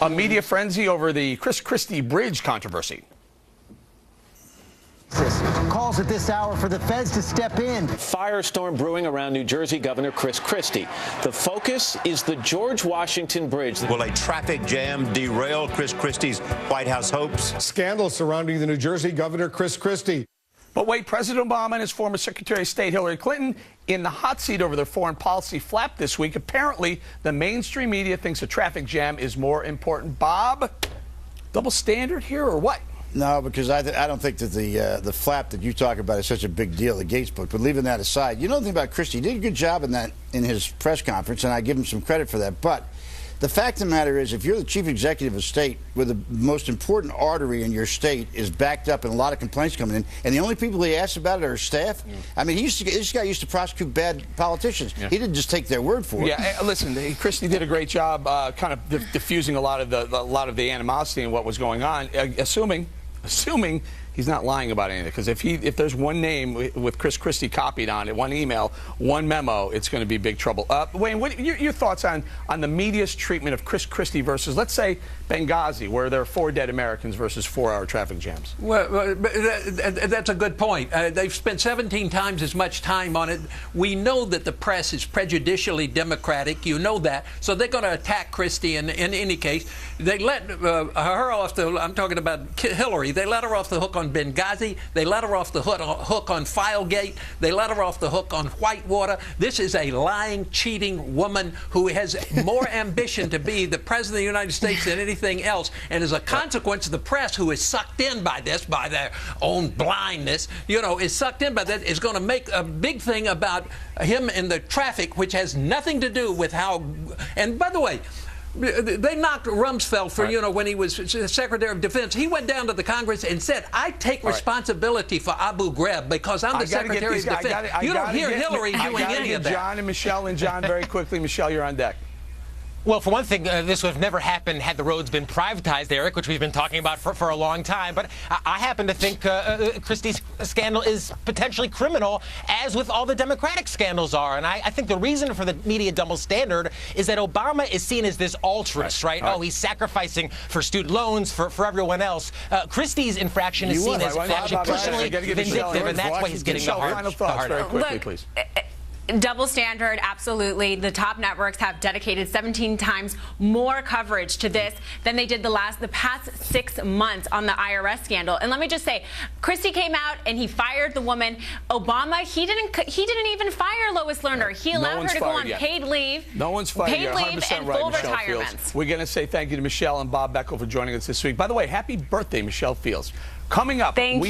A media frenzy over the Christie bridge controversy. Calls at this hour for the feds to step in. Firestorm brewing around New Jersey Governor Christie. The focus is the George Washington Bridge. Will a traffic jam derail Christie's White House hopes? Scandal surrounding the New Jersey Governor Christie. But wait, President Obama and his former Secretary of State Hillary Clinton in the hot seat over their foreign policy flap this week. Apparently, the mainstream media thinks a traffic jam is more important. Bob, double standard here or what? No, because I don't think that the flap that you talk about is such a big deal, the Gates book. But leaving that aside, you know the thing about Christie, he did a good job in his press conference, and I give him some credit for that. But the fact of the matter is, if you're the chief executive of a state where the most important artery in your state is backed up and a lot of complaints coming in, and the only people he asks about it are staff, I mean, this guy used to prosecute bad politicians. Yeah. He didn't just take their word for it. Yeah, listen, Christie did a great job kind of diffusing a lot of the animosity and what was going on, assuming he's not lying about anything. Because if there's one name with Christie copied on it, one email, one memo, it's going to be big trouble. Wayne, what your thoughts on the media's treatment of Christie versus, let's say, Benghazi, where there are 4 dead Americans versus 4-hour traffic jams? Well, that's a good point. They've spent 17 times as much time on it. We know that the press is prejudicially Democratic. You know that. So they're going to attack Christie in any case. They let her off the, I'm talking about Hillary, they let her off the hook on Benghazi. They let her off the hook on Filegate. They let her off the hook on Whitewater. This is a lying, cheating woman who has more ambition to be the President of the United States than anything else. And as a consequence, the press, who is sucked in by this, by their own blindness, is sucked in by that, is going to make a big thing about him in the traffic, which has nothing to do with how. And by the way, they knocked Rumsfeld for, when he was Secretary of Defense. He went down to the Congress and said, I take responsibility for Abu Ghraib because I'm the Secretary of Defense. You don't hear Hillary doing any of that. John and Michelle, and John, very quickly. Michelle, you're on deck. Well, for one thing, this would have never happened had the roads been privatized, Eric, which we've been talking about for a long time. But I happen to think Christie's scandal is potentially criminal, as with all the Democratic scandals are. And I think the reason for the media double standard is that Obama is seen as this altruist, right? Oh, he's sacrificing for student loans, for everyone else. Christie's infraction is seen as actually personally vindictive, and that's why he's getting the hard. Final thoughts, very quickly, please. Double standard, absolutely. The top networks have dedicated 17 times more coverage to this than they did the past 6 months on the IRS scandal. And let me just say, Christie came out and he fired the woman. Obama, he didn't even fire Lois Lerner. He allowed her to go on paid leave. No one's fired yet. Paid leave and full retirements. We're going to say thank you to Michelle and Bob Beckel for joining us this week. By the way, happy birthday, Michelle Fields. Coming up, thank you.